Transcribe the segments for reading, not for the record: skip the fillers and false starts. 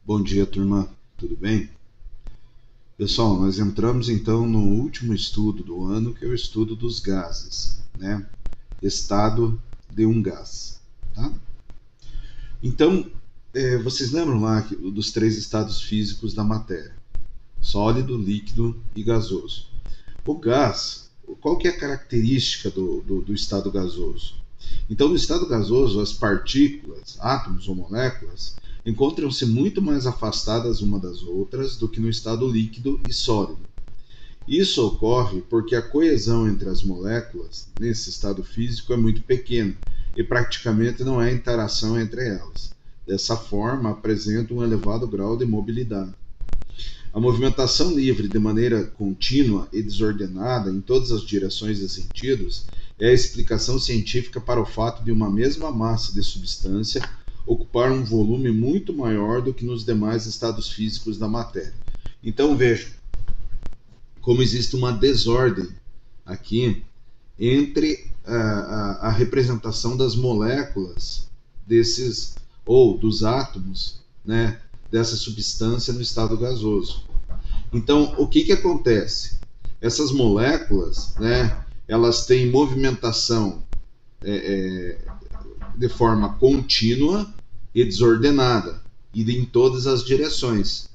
Bom dia, turma. Tudo bem? Pessoal, nós entramos então no último estudo do ano, que é o estudo dos gases, né? Estado de um gás, tá? Então, vocês lembram lá dos três estados físicos da matéria? Sólido, líquido e gasoso. O gás, qual que é a característica do estado gasoso? Então, no estado gasoso, as partículas, átomos ou moléculas, encontram-se muito mais afastadas uma das outras do que no estado líquido e sólido. Isso ocorre porque a coesão entre as moléculas, nesse estado físico, é muito pequena e praticamente não há interação entre elas. Dessa forma, apresenta um elevado grau de mobilidade. A movimentação livre de maneira contínua e desordenada em todas as direções e sentidos é a explicação científica para o fato de uma mesma massa de substância ocupar um volume muito maior do que nos demais estados físicos da matéria. Então vejam como existe uma desordem aqui entre a representação das moléculas desses ou dos átomos, né, dessa substância no estado gasoso. Então, o que acontece? Essas moléculas, né, elas têm movimentação de forma contínua e desordenada, e em todas as direções.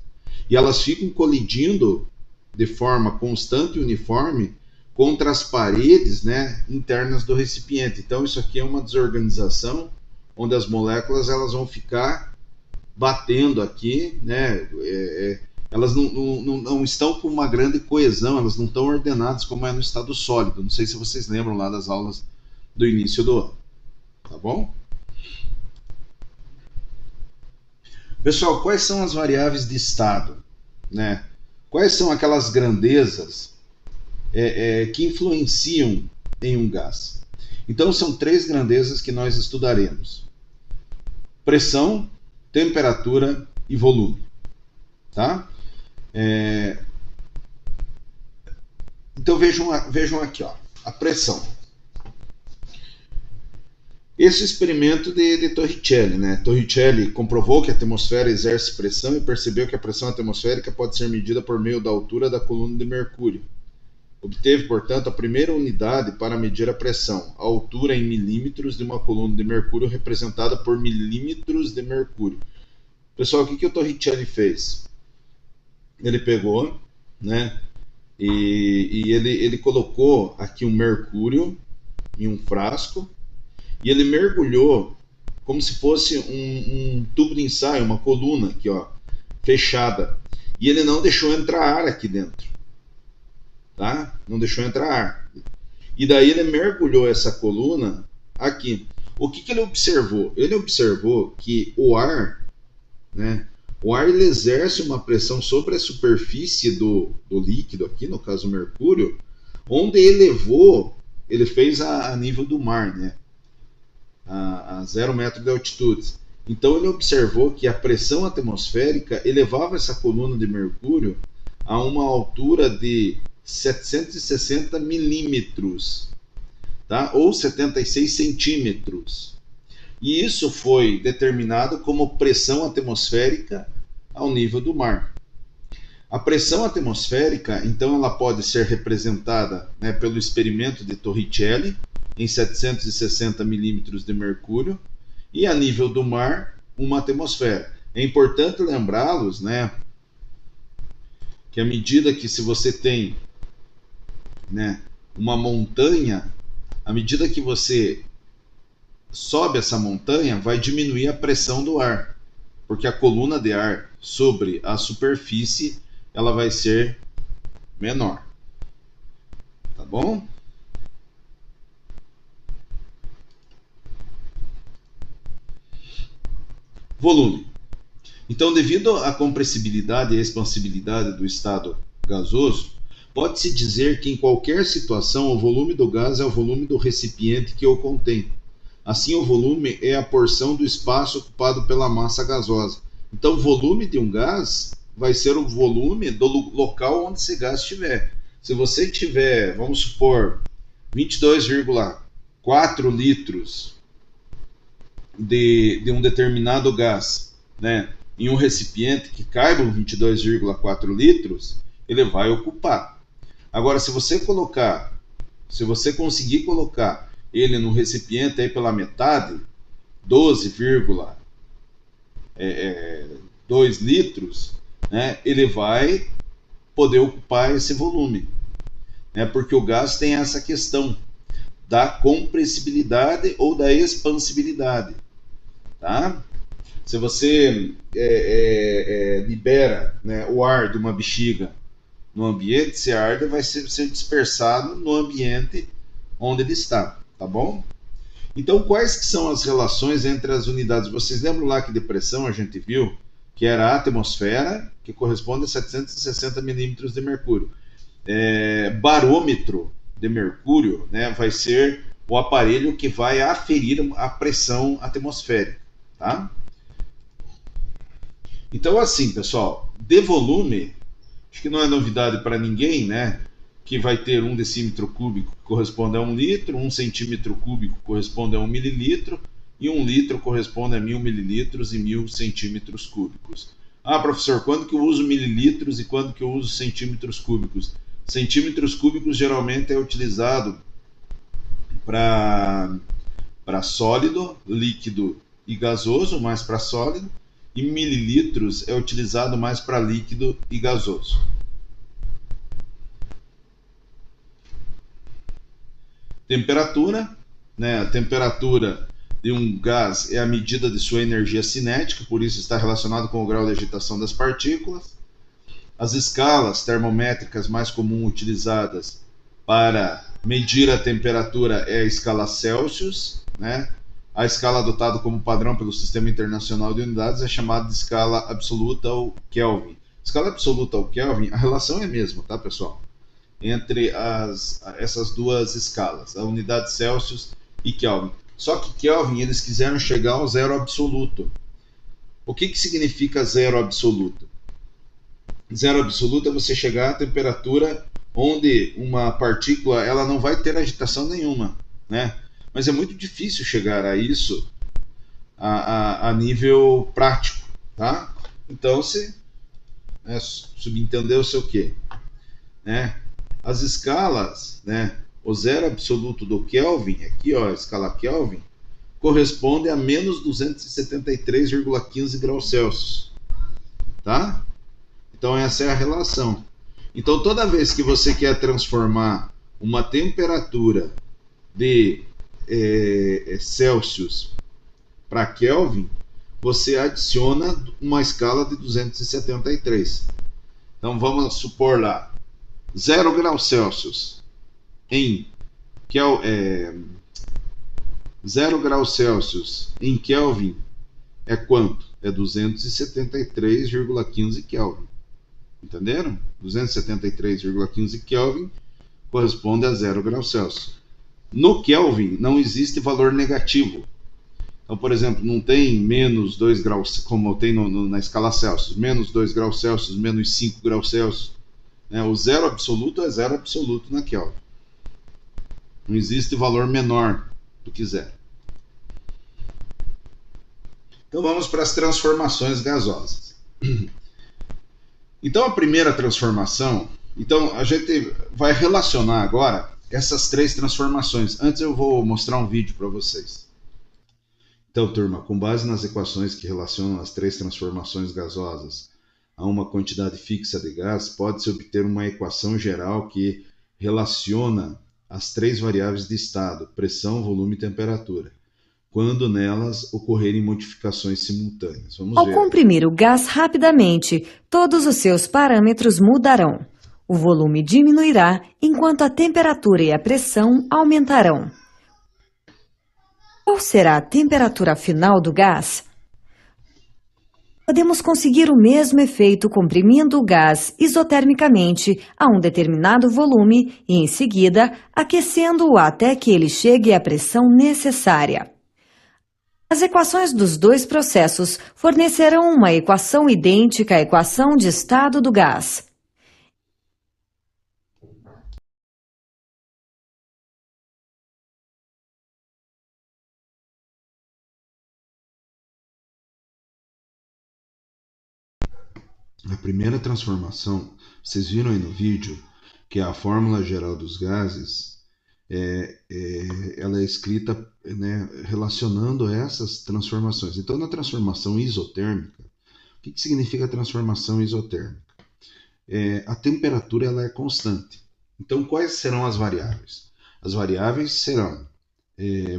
E elas ficam colidindo de forma constante e uniforme contra as paredes, né, internas do recipiente. Então, isso aqui é uma desorganização onde as moléculas elas vão ficar batendo aqui, né? Elas não estão com uma grande coesão, elas não estão ordenadas como é no estado sólido. Não sei se vocês lembram lá das aulas do início do ano, tá bom? Pessoal, quais são as variáveis de estado, né? Quais são aquelas grandezas que influenciam em um gás? Então, são três grandezas que nós estudaremos: pressão, temperatura e volume, tá? Então vejam aqui, ó, a pressão. Esse experimento de Torricelli, né? Torricelli comprovou que a atmosfera exerce pressão e percebeu que a pressão atmosférica pode ser medida por meio da altura da coluna de mercúrio. Obteve, portanto, a primeira unidade para medir a pressão, a altura em milímetros de uma coluna de mercúrio representada por milímetros de mercúrio. Pessoal, o que o Torricelli fez? Ele pegou, né, e ele colocou aqui um mercúrio em um frasco e ele mergulhou como se fosse um tubo de ensaio, uma coluna aqui, ó, fechada. E ele não deixou entrar ar aqui dentro, tá? Não deixou entrar ar. E daí ele mergulhou essa coluna aqui. O que ele observou? Ele observou que o ar, né? O ar ele exerce uma pressão sobre a superfície do líquido, aqui no caso o mercúrio, onde elevou, ele fez a nível do mar, né? A 0 metro de altitude. Então ele observou que a pressão atmosférica elevava essa coluna de mercúrio a uma altura de 760 milímetros, tá? Ou 76 centímetros. E isso foi determinado como pressão atmosférica ao nível do mar. A pressão atmosférica, então, ela pode ser representada, né, pelo experimento de Torricelli, em 760 milímetros de mercúrio, e a nível do mar, uma atmosfera. É importante lembrá-los, né, que à medida que se você tem, né, uma montanha, à medida que você sobe essa montanha, vai diminuir a pressão do ar, porque a coluna de ar sobre a superfície ela vai ser menor, tá bom? Volume. Então, devido à compressibilidade e à expansibilidade do estado gasoso, pode-se dizer que em qualquer situação o volume do gás é o volume do recipiente que o contém. Assim, o volume é a porção do espaço ocupado pela massa gasosa. Então, o volume de um gás vai ser o volume do local onde esse gás estiver. Se você tiver, vamos supor, 22,4 litros de um determinado gás, né, em um recipiente que caibam 22,4 litros, ele vai ocupar. Agora, se você conseguir colocar ele num recipiente aí pela metade, 12,2 litros, né, ele vai poder ocupar esse volume, né, porque o gás tem essa questão da compressibilidade ou da expansibilidade, tá? Se você libera, né, o ar de uma bexiga no ambiente, esse ar vai ser dispersado no ambiente onde ele está, tá bom? Então, quais que são as relações entre as unidades? Vocês lembram lá que de pressão a gente viu que era a atmosfera, que corresponde a 760 milímetros de mercúrio. Barômetro de mercúrio, né, vai ser o aparelho que vai aferir a pressão atmosférica, tá? Então, assim, pessoal, de volume, acho que não é novidade para ninguém, né? Que vai ter 1 decímetro cúbico que corresponde a 1 litro, 1 centímetro cúbico corresponde a 1 mililitro, e 1 litro corresponde a 1000 mililitros e 1000 centímetros cúbicos. Ah, professor, quando que eu uso mililitros e quando que eu uso centímetros cúbicos? Centímetros cúbicos geralmente é utilizado para sólido, líquido e gasoso, mais para sólido, e mililitros é utilizado mais para líquido e gasoso. Temperatura, né? A temperatura de um gás é a medida de sua energia cinética, por isso está relacionado com o grau de agitação das partículas. As escalas termométricas mais comuns utilizadas para medir a temperatura é a escala Celsius, né? A escala adotada como padrão pelo Sistema Internacional de Unidades é chamada de escala absoluta ou Kelvin. Escala absoluta ou Kelvin, a relação é a mesma, tá, pessoal? Entre essas duas escalas, a unidade Celsius e Kelvin. Só que Kelvin, eles quiseram chegar ao zero absoluto. O que significa zero absoluto? Zero absoluto é você chegar à temperatura onde uma partícula ela não vai ter agitação nenhuma, né? Mas é muito difícil chegar a isso a nível prático, tá? Então, se subentendeu-se o quê? Né? As escalas, né? O zero absoluto do Kelvin, aqui ó, a escala Kelvin, corresponde a menos 273,15 graus Celsius, tá? Então essa é a relação. Então toda vez que você quer transformar uma temperatura de Celsius para Kelvin, você adiciona uma escala de 273. Então vamos supor lá, 0 graus Celsius em 0 graus Celsius em Kelvin é quanto? É 273,15 Kelvin. Entenderam? 273,15 Kelvin corresponde a 0 graus Celsius. No Kelvin não existe valor negativo. Então, por exemplo, não tem menos 2 graus, como tem na escala Celsius, menos 2 graus Celsius, menos 5 graus Celsius. Né? O zero absoluto é zero absoluto na Kelvin. Não existe valor menor do que zero. Então vamos para as transformações gasosas. Então a primeira transformação, então a gente vai relacionar agora essas três transformações. Antes eu vou mostrar um vídeo para vocês. Então, turma, com base nas equações que relacionam as três transformações gasosas a uma quantidade fixa de gás, pode-se obter uma equação geral que relaciona as três variáveis de estado, pressão, volume e temperatura, quando nelas ocorrerem modificações simultâneas. Vamos Ao ver. comprimir o gás rapidamente, todos os seus parâmetros mudarão. O volume diminuirá, enquanto a temperatura e a pressão aumentarão. Qual será a temperatura final do gás? Podemos conseguir o mesmo efeito comprimindo o gás isotermicamente a um determinado volume e, em seguida, aquecendo-o até que ele chegue à pressão necessária. As equações dos dois processos fornecerão uma equação idêntica à equação de estado do gás. A primeira transformação, vocês viram aí no vídeo, que é a fórmula geral dos gases, ela é escrita, né, relacionando essas transformações. Então, na transformação isotérmica, o que significa a transformação isotérmica? A temperatura ela é constante. Então, quais serão as variáveis? As variáveis serão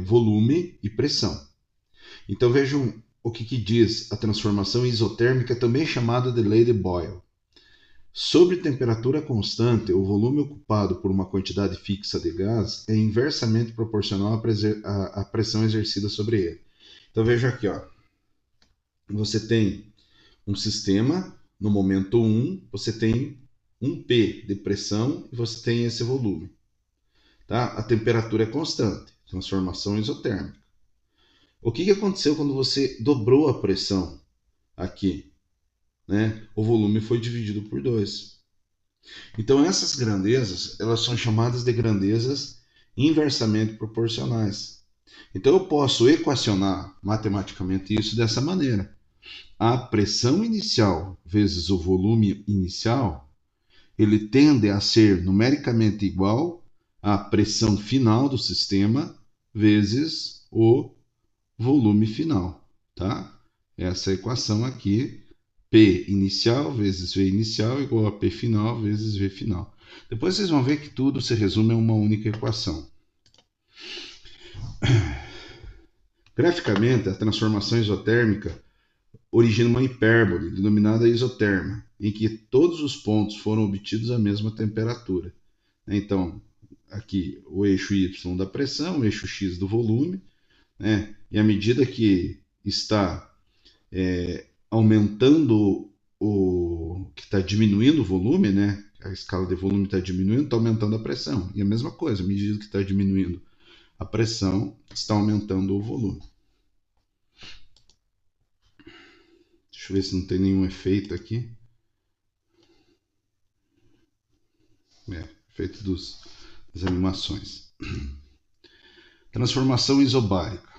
volume e pressão. Então, vejam o que diz a transformação isotérmica, também chamada de lei de Boyle. Sobre temperatura constante, o volume ocupado por uma quantidade fixa de gás é inversamente proporcional à pressão exercida sobre ele. Então veja aqui, ó. Você tem um sistema, no momento 1, você tem um P de pressão e você tem esse volume. Tá? A temperatura é constante, transformação isotérmica. O que aconteceu quando você dobrou a pressão aqui? Né? O volume foi dividido por 2. Então essas grandezas, elas são chamadas de grandezas inversamente proporcionais. Então eu posso equacionar matematicamente isso dessa maneira. A pressão inicial vezes o volume inicial, ele tende a ser numericamente igual à pressão final do sistema vezes o volume final, tá? Essa equação aqui, P inicial vezes V inicial igual a P final vezes V final. Depois vocês vão ver que tudo se resume a uma única equação. Graficamente, a transformação isotérmica origina uma hipérbole, denominada isoterma, em que todos os pontos foram obtidos à mesma temperatura. Então, aqui o eixo Y da pressão, o eixo X do volume, né? E à medida que está aumentando que está diminuindo o volume, né? A escala de volume está diminuindo, está aumentando a pressão. E a mesma coisa, à medida que está diminuindo a pressão, está aumentando o volume. Deixa eu ver se não tem nenhum efeito aqui. Efeito das animações. Transformação isobárica.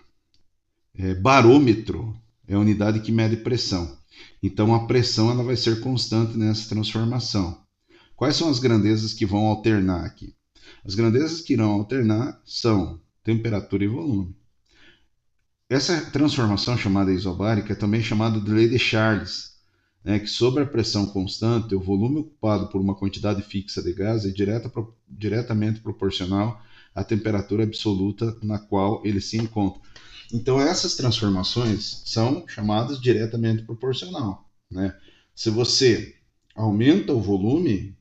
Barômetro é a unidade que mede pressão. Então a pressão ela vai ser constante nessa transformação. Quais são as grandezas que vão alternar aqui? As grandezas que irão alternar são temperatura e volume. Essa transformação chamada isobárica é também chamada de lei de Charles, né, que sobre a pressão constante, o volume ocupado por uma quantidade fixa de gás é diretamente proporcional à temperatura absoluta na qual ele se encontra. Então essas transformações são chamadas diretamente proporcional, né? Se você aumenta o volume,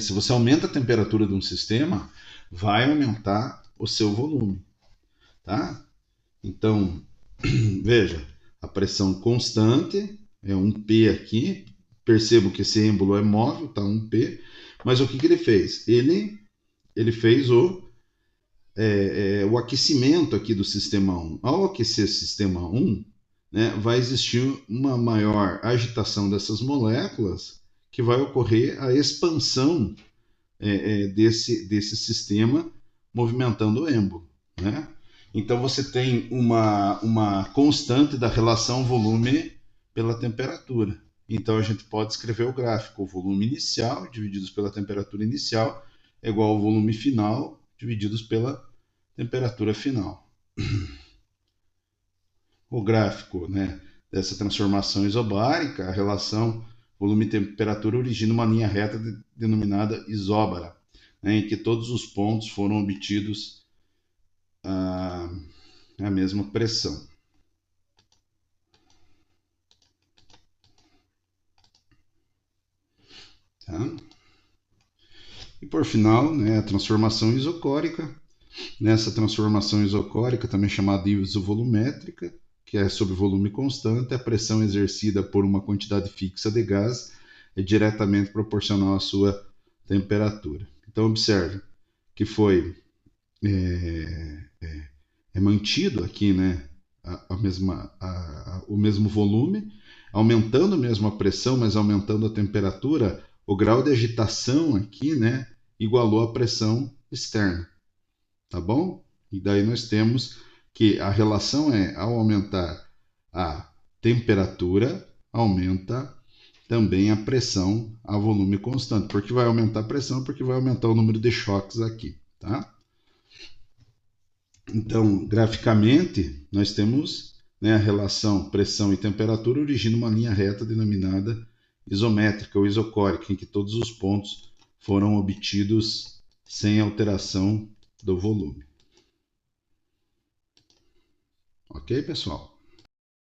se você aumenta a temperatura de um sistema, vai aumentar o seu volume, tá? Então, veja, a pressão constante é um P aqui, percebo que esse êmbolo é móvel, tá, um P, mas o que ele fez? Ele fez o aquecimento aqui do sistema 1. Ao aquecer o sistema 1, né, vai existir uma maior agitação dessas moléculas, que vai ocorrer a expansão desse sistema movimentando o êmbolo, né? Então você tem uma constante da relação volume pela temperatura. Então a gente pode escrever o gráfico: o volume inicial divididos pela temperatura inicial é igual ao volume final divididos pela temperatura final. O gráfico, né, dessa transformação isobárica, a relação volume-temperatura origina uma linha reta denominada isóbara, né, em que todos os pontos foram obtidos a mesma pressão. Tá? E por final, né, a transformação isocórica. Nessa transformação isocórica, também chamada isovolumétrica, que é sobre volume constante, a pressão exercida por uma quantidade fixa de gás é diretamente proporcional à sua temperatura. Então observe que foi mantido aqui, né, o mesmo volume, aumentando mesmo a pressão, mas aumentando a temperatura, o grau de agitação aqui, né, igualou a pressão externa, tá bom? E daí nós temos que a relação ao aumentar a temperatura, aumenta também a pressão a volume constante, porque vai aumentar a pressão, porque vai aumentar o número de choques aqui, tá? Então, graficamente, nós temos, né, a relação pressão e temperatura origina uma linha reta denominada isométrica ou isocórica, em que todos os pontos foram obtidos sem alteração do volume. Ok, pessoal?